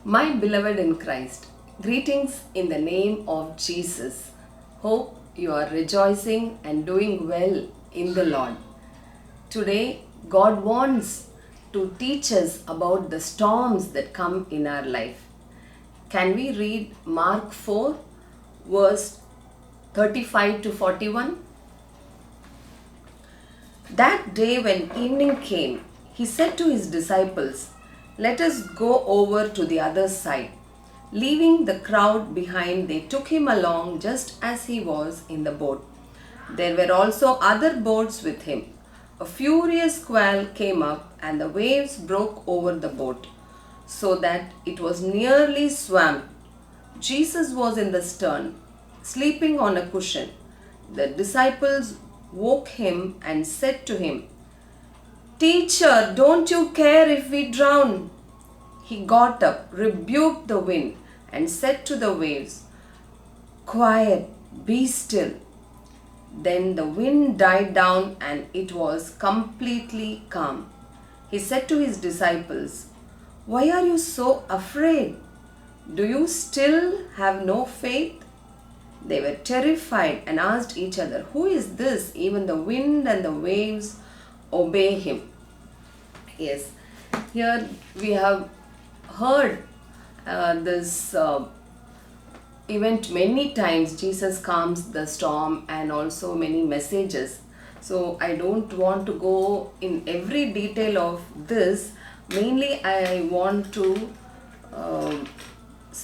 My beloved in Christ, greetings in the name of Jesus. Hope you are rejoicing and doing well in the Lord. Today, God wants to teach us about the storms that come in our life. Can we read Mark 4, verse 35 to 41? That day, when evening came, he said to his disciples, "Let us go over to the other side." Leaving the crowd behind, they took him along just as he was in the boat. There were also other boats with him. A furious squall came up, and the waves broke over the boat, so that it was nearly swamped. Jesus was in the stern, sleeping on a cushion. The disciples woke him and said to him, "Teacher, don't you care if we drown?" He got up, rebuked the wind, and said to the waves, "Quiet, be still." Then the wind died down and it was completely calm. He said to his disciples, "Why are you so afraid? Do you still have no faith?" They were terrified and asked each other, "Who is this? Even the wind and the waves obey him." Yes, here we have heard this event many times. Jesus calms the storm and also many messages. So I don't want to go in every detail of this. Mainly I want to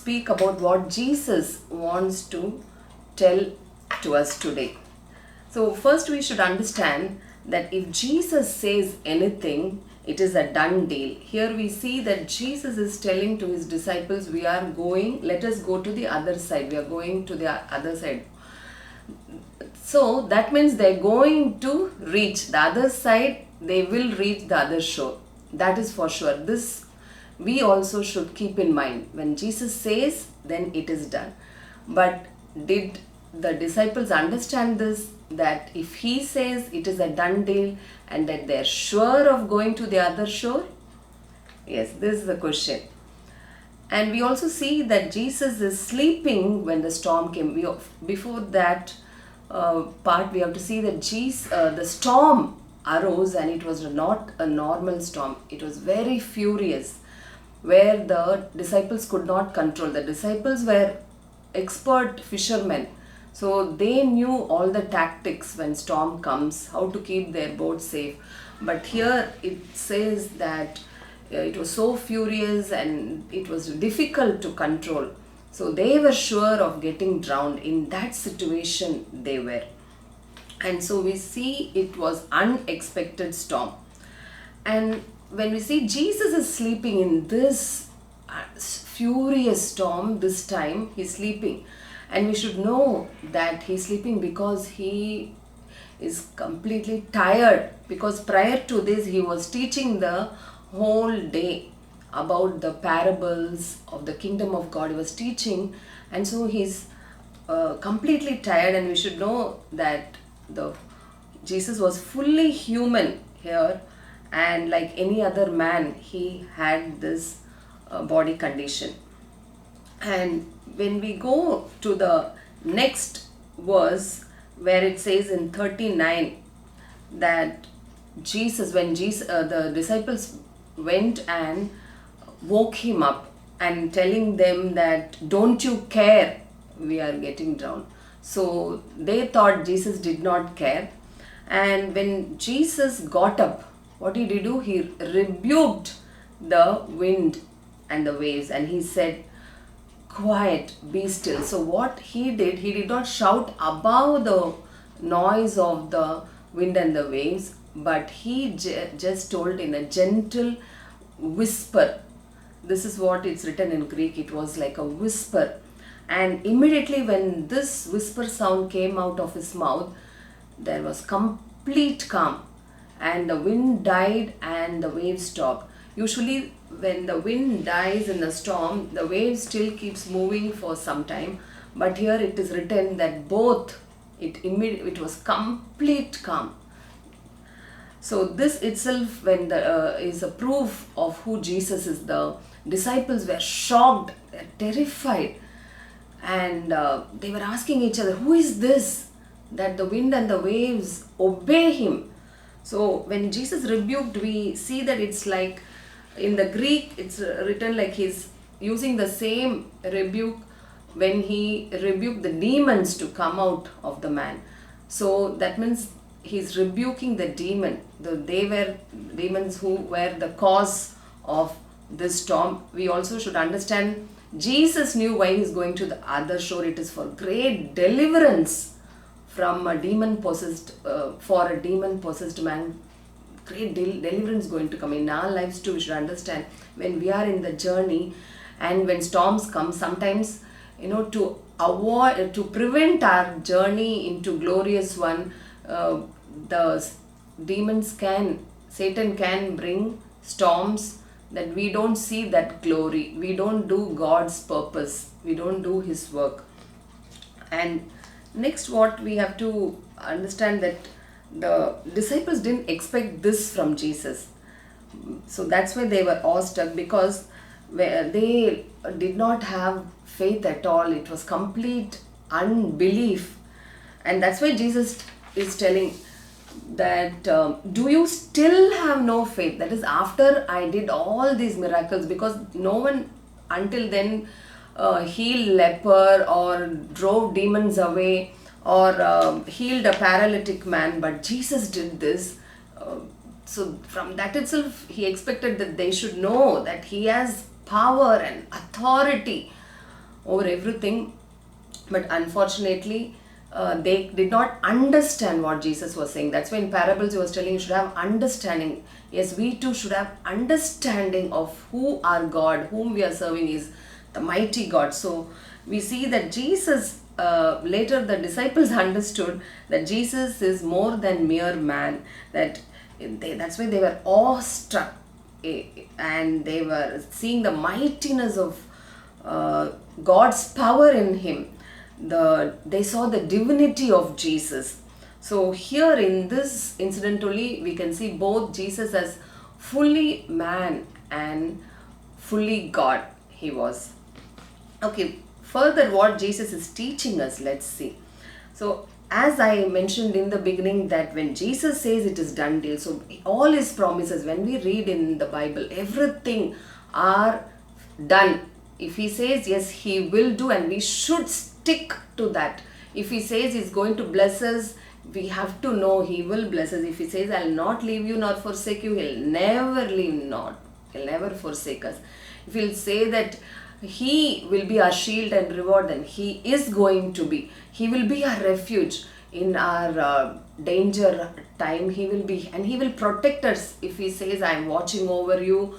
speak about what Jesus wants to tell to us today. So first we should understand that if Jesus says anything, it is a done deal. Here we see that Jesus is telling to his disciples, let us go to the other side. We are going to the other side. So that means they're going to reach the other side. They will reach the other shore. That is for sure. This we also should keep in mind. When Jesus says, then it is done. But did the disciples understand this? That if he says it is a done deal and that they're sure of going to the other shore? Yes, this is the question. And we also see that Jesus is sleeping when the storm came. Before that part, we have to see that the storm arose and it was not a normal storm. It was very furious, where the disciples could not control. The disciples were expert fishermen, so they knew all the tactics when storm comes, how to keep their boat safe. But here it says that it was so furious and it was difficult to control. So they were sure of getting drowned. In that situation they were. And so we see it was unexpected storm. And when we see Jesus is sleeping in this furious storm, this time he's sleeping. And we should know that he's sleeping because he is completely tired. Because prior to this, he was teaching the whole day about the parables of the kingdom of God. He was teaching, and so he's completely tired. And we should know that Jesus was fully human here, and like any other man, he had this body condition. And when we go to the next verse, where it says in 39 that the disciples went and woke him up and telling them that, "Don't you care? We are getting drowned." So they thought Jesus did not care. And when Jesus got up, what did he do? He rebuked the wind and the waves, and he said, "Quiet, be still." So what he did not shout above the noise of the wind and the waves, but he just told in a gentle whisper. This is what it's written in Greek. It was like a whisper. And immediately when this whisper sound came out of his mouth, there was complete calm. And the wind died and the waves stopped. Usually when the wind dies in the storm, the wave still keeps moving for some time. But here it is written that it was complete calm. So this itself is a proof of who Jesus is, the disciples were shocked, they're terrified, and they were asking each other, who is this that the wind and the waves obey him? So when Jesus rebuked, we see that it's like in the Greek, it's written like he's using the same rebuke when he rebuked the demons to come out of the man. So that means he's rebuking the demon. They were demons who were the cause of this storm. We also should understand Jesus knew why he's going to the other shore. It is for great deliverance from a demon possessed, for a demon possessed man. Great deliverance going to come in our lives too. We should understand when we are in the journey and when storms come, sometimes, to avoid, to prevent our journey into glorious one, the Satan can bring storms that we don't see that glory. We don't do God's purpose. We don't do his work. And next, what we have to understand that the disciples didn't expect this from Jesus. So that's why they were awestruck, because they did not have faith at all. It was complete unbelief. And that's why Jesus is telling that, do you still have no faith? That is, after I did all these miracles, because no one until then healed leper or drove demons away or healed a paralytic man, but Jesus did this. So from that itself, he expected that they should know that he has power and authority over everything. But unfortunately, they did not understand what Jesus was saying. That's why in parables he was telling you should have understanding. Yes, we too should have understanding of who our God, whom we are serving, is the mighty God. So we see that Jesus, later the disciples understood that Jesus is more than mere man. That's why they were awestruck, and they were seeing the mightiness of God's power in him. They saw the divinity of Jesus. So here in this incident only, we can see both Jesus as fully man and fully God he was. Okay, further what Jesus is teaching us, let's see. So as I mentioned in the beginning, that when Jesus says it is done deal, so all his promises, when we read in the Bible, everything are done. If he says yes, he will do, and we should stick to that. If he says he's going to bless us, we have to know he will bless us. If he says I'll not leave you nor forsake you, he'll never he'll never forsake us. If he'll say that he will be our shield and reward, then he is going to be. He will be our refuge in our danger time. He will be, and he will protect us. If he says I am watching over you,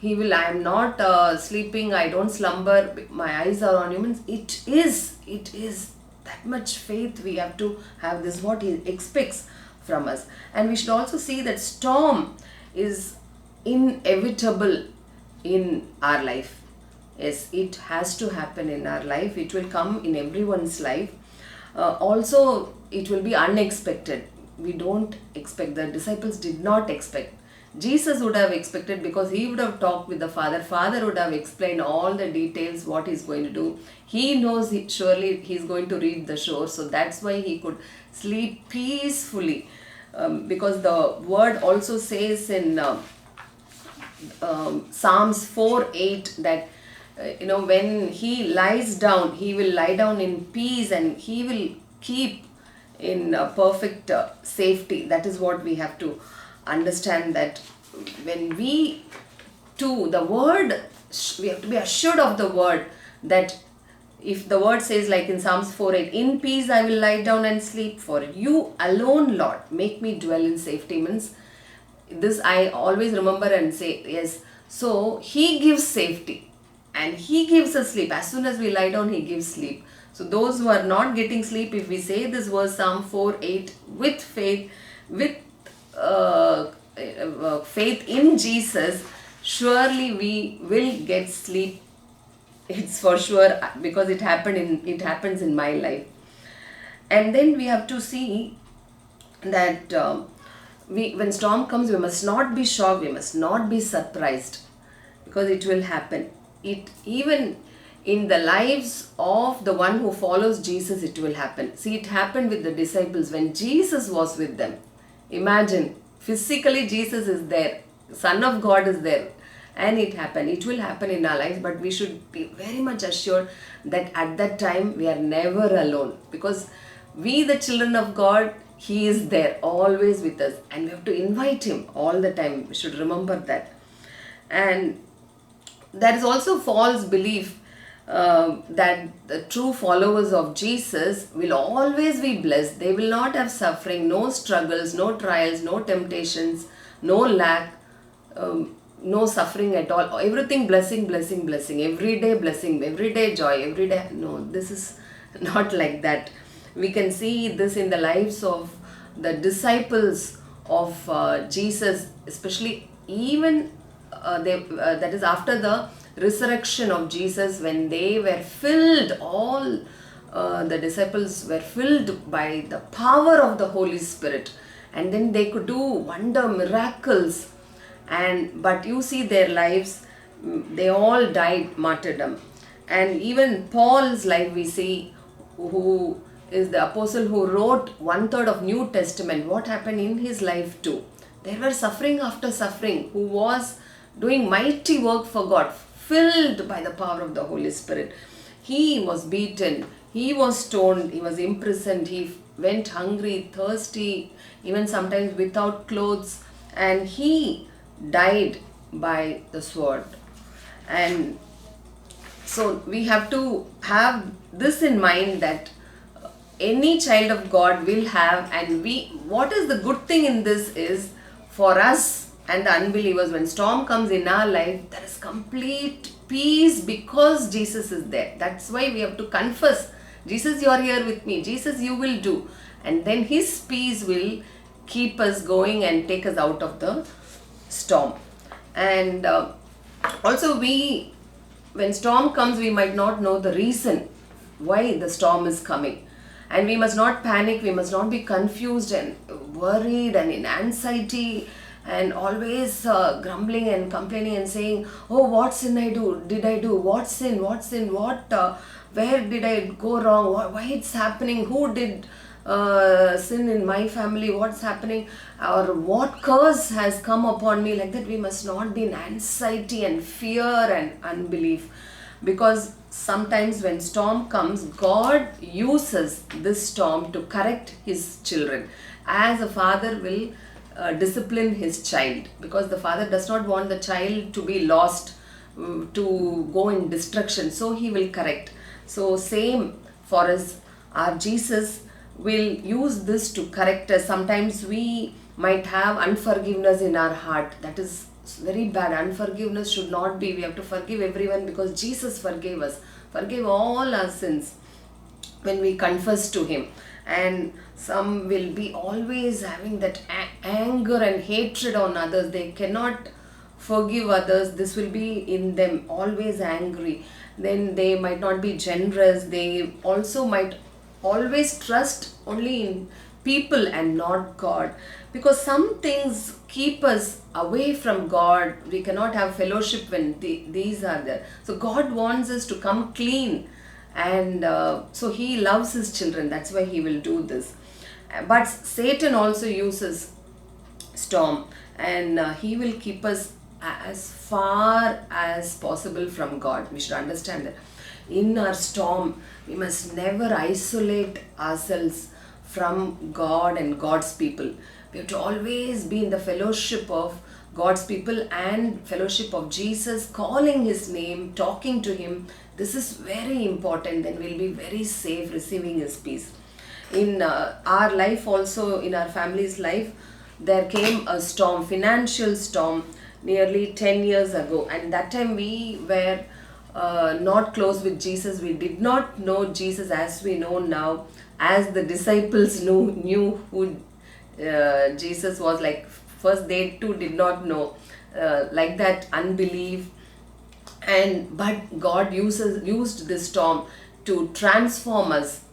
I am not sleeping, I don't slumber, my eyes are on you. Means it is that much faith we have to have. This is what he expects from us. And we should also see that storm is inevitable in our life. Yes, it has to happen in our life. It will come in everyone's life. Also, it will be unexpected. We don't expect. The disciples did not expect. Jesus would have expected, because he would have talked with the Father. Father would have explained all the details, what he's going to do. He knows surely he's going to reach the shore. So that's why he could sleep peacefully. Because the word also says in Psalms 4:8 that when he lies down, he will lie down in peace, and he will keep in perfect safety. That is what we have to understand, that when we too, the word, we have to be assured of the word, that if the word says like in Psalms 4:8, in peace I will lie down and sleep, for you alone, Lord, make me dwell in safety. Means this I always remember and say, yes, so he gives safety and he gives us sleep. As soon as we lie down, he gives sleep. So those who are not getting sleep, if we say this verse Psalm 4:8 with faith, with faith in Jesus, surely we will get sleep. It's for sure, because it happens in my life. And then we have to see that when storm comes, we must not be shocked, we must not be surprised, because it will happen. It even in the lives of the one who follows Jesus, it will happen. See, it happened with the disciples when Jesus was with them. Imagine, physically Jesus is there, Son of God is there, and it happened. It will happen in our lives, but we should be very much assured that at that time we are never alone, because we, the children of God, He is there always with us, and we have to invite Him all the time. We should remember that. And there is also false belief that the true followers of Jesus will always be blessed. They will not have suffering, no struggles, no trials, no temptations, no lack, no suffering at all. Everything blessing, blessing, blessing. Every day blessing, every day joy, every day. No, this is not like that. We can see this in the lives of the disciples of Jesus, especially even that is after the resurrection of Jesus, when they were filled, all the disciples were filled by the power of the Holy Spirit, and then they could do wonder miracles. And but you see their lives, they all died martyrdom. And even Paul's life, we see, who is the apostle who wrote 1/3 of New Testament, what happened in his life too. There were suffering after suffering, who was doing mighty work for God, filled by the power of the Holy Spirit. He was beaten, he was stoned, he was imprisoned, he went hungry, thirsty, even sometimes without clothes, and he died by the sword. And so we have to have this in mind, that any child of God will have. And we, what is the good thing in this is, for us and the unbelievers, when storm comes in our life, there is complete peace because Jesus is there. That's why we have to confess, Jesus, you are here with me, Jesus, you will do, and then His peace will keep us going and take us out of the storm. And also, we, when storm comes, we might not know the reason why the storm is coming, and we must not panic, we must not be confused and worried and in anxiety and always grumbling and complaining and saying, oh, what sin did I do, what sin, where did I go wrong, why it's happening, who did sin in my family, what's happening, or what curse has come upon me. Like that, we must not be in anxiety and fear and unbelief, because sometimes when storm comes, God uses this storm to correct His children, as a father will discipline his child, because the father does not want the child to be lost, to go in destruction, so he will correct. So same for us, our Jesus will use this to correct us. Sometimes we might have unforgiveness in our heart. That is very bad. Unforgiveness should not be. We have to forgive everyone, because Jesus forgave us, forgave all our sins when we confess to Him. And some will be always having that anger and hatred on others. They cannot forgive others. This will be in them, always angry. Then they might not be generous. They also might always trust only in people and not God, because some things keep us away from God. We cannot have fellowship when these are there. So God wants us to come clean, and so He loves His children. That's why He will do this. But Satan also uses storm, and he will keep us as far as possible from God. We should understand that in our storm, we must never isolate ourselves from God and God's people. We have to always be in the fellowship of God's people and fellowship of Jesus, calling His name, talking to Him. This is very important. Then we'll be very safe receiving His peace. In our life also, in our family's life, there came a storm, financial storm, nearly 10 years ago. And that time we were not close with Jesus. We did not know Jesus as we know now, as the disciples knew who Jesus was. Like first they too did not know, like that, unbelief. And but God used this storm to transform us,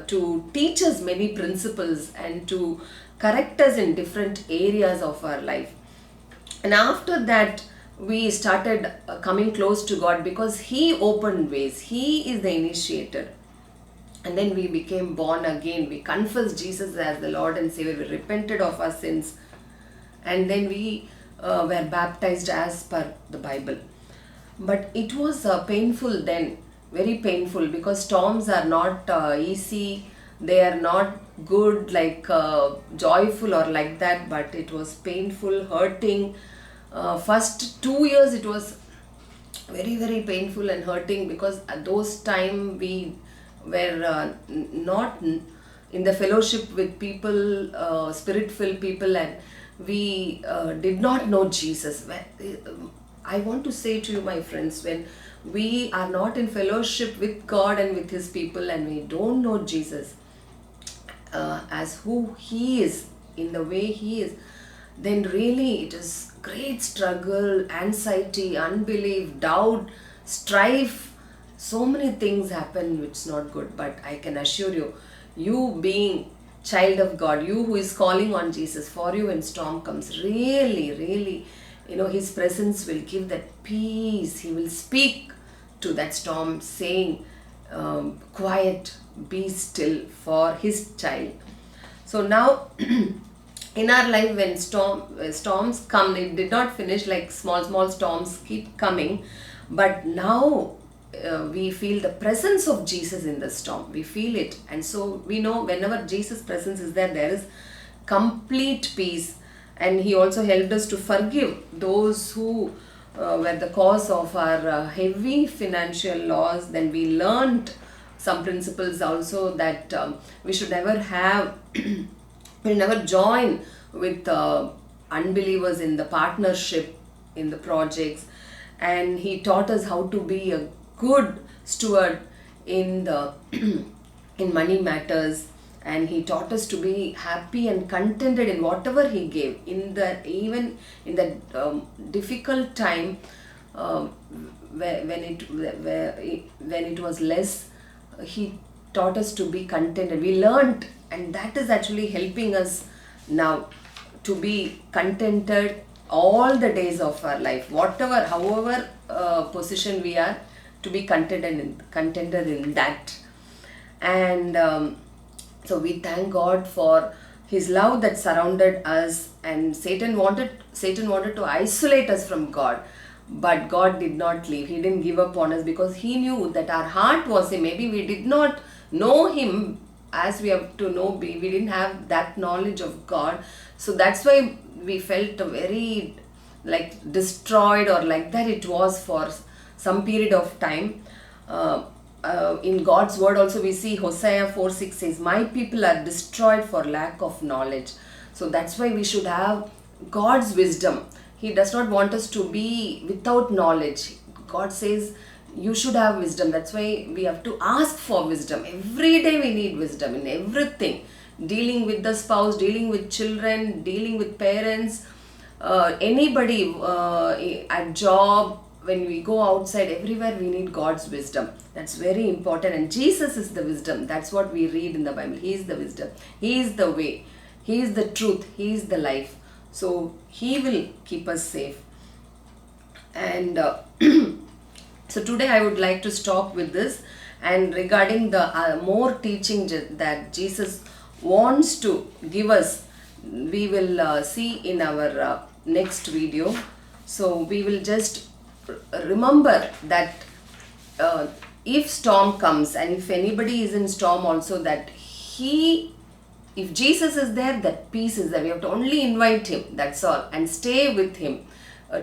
to teach us many principles, and to correct us in different areas of our life. And after that, we started coming close to God because He opened ways. He is the initiator. And then we became born again. We confessed Jesus as the Lord and Savior. We repented of our sins. And then we were baptized as per the Bible. But it was painful then, very painful, because storms are not easy. They are not good, like joyful or like that, but it was painful, hurting. First 2 years it was very, very painful and hurting, because at those time we were not in the fellowship with people, spirit filled people, and we did not know Jesus. I want to say to you, my friends, when we are not in fellowship with God and with His people, and we don't know Jesus as who He is, in the way He is, then really it is great struggle, anxiety, unbelief, doubt, strife. So many things happen which is not good. But I can assure you, you being child of God, you who is calling on Jesus, for you when storm comes, really, really, His presence will give that peace. He will speak to that storm saying, quiet, be still, for His child. So now in our life, when storms come, it did not finish, like small storms keep coming, but now we feel the presence of Jesus in the storm. We feel it, and so we know whenever Jesus' presence is there, there is complete peace. And He also helped us to forgive those who were the cause of our heavy financial loss. Then we learned some principles also, that we should never have we never join with unbelievers in the partnership, in the projects. And He taught us how to be a good steward in the in money matters. And He taught us to be happy and contented in whatever He gave, in the even in the difficult time, when it was less. He taught us to be contented. We learned, and that is actually helping us now to be contented all the days of our life, whatever, however position we are, to be contented in that. And so we thank God for His love that surrounded us. And Satan wanted to isolate us from God, but God did not leave. He didn't give up on us, because He knew that our heart was Him. Maybe we did not know Him as we have to know. We didn't have that knowledge of God, so that's why we felt very like destroyed, or like that it was for some period of time. In God's word also we see Hosea 4:6 says, my people are destroyed for lack of knowledge. So that's why we should have God's wisdom. He does not want us to be without knowledge. God says you should have wisdom. That's why we have to ask for wisdom. Every day we need wisdom in everything. Dealing with the spouse, dealing with children, dealing with parents, anybody at job, when we go outside, everywhere we need God's wisdom. That's very important. And Jesus is the wisdom. That's what we read in the Bible. He is the wisdom. He is the way. He is the truth. He is the life. So He will keep us safe. And so today I would like to stop with this. And regarding the more teaching that Jesus wants to give us, we will see in our next video. So we will just remember that if storm comes, and if anybody is in storm also, that if Jesus is there, that peace is there. We have to only invite Him, that's all, and stay with Him.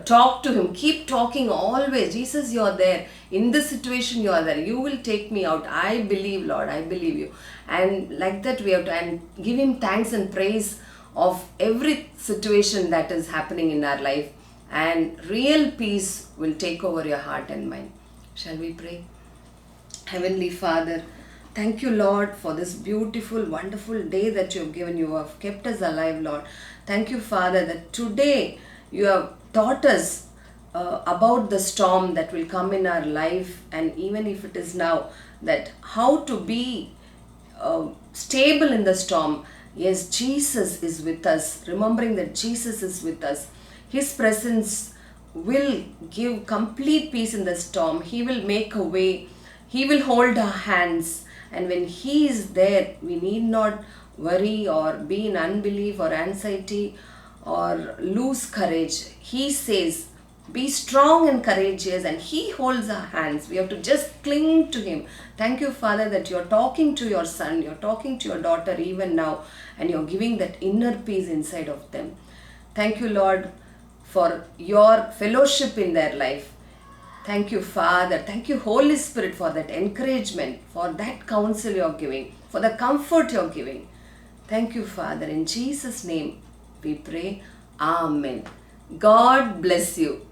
Talk to Him, keep talking always. Jesus, you are there. In this situation, you are there. You will take me out. I believe, Lord, I believe you. And like that we have to, and give Him thanks and praise of every situation that is happening in our life. And real peace will take over your heart and mind. Shall we pray? Heavenly Father, thank you, Lord, for this beautiful, wonderful day that you have given. You have kept us alive, Lord. Thank you, Father, that today you have taught us about the storm that will come in our life, and even if it is now, that how to be stable in the storm. Yes, Jesus is with us. Remembering that Jesus is with us. His presence will give complete peace in the storm. He will make a way. He will hold our hands. And when He is there, we need not worry or be in unbelief or anxiety or lose courage. He says, be strong and courageous, and He holds our hands. We have to just cling to Him. Thank you, Father, that you're talking to your son, you're talking to your daughter even now, and you're giving that inner peace inside of them. Thank you, Lord, for your fellowship in their life. Thank you, Father. Thank you, Holy Spirit, for that encouragement, for that counsel you're giving, for the comfort you're giving. Thank you, Father. In Jesus' name we pray. Amen. God bless you.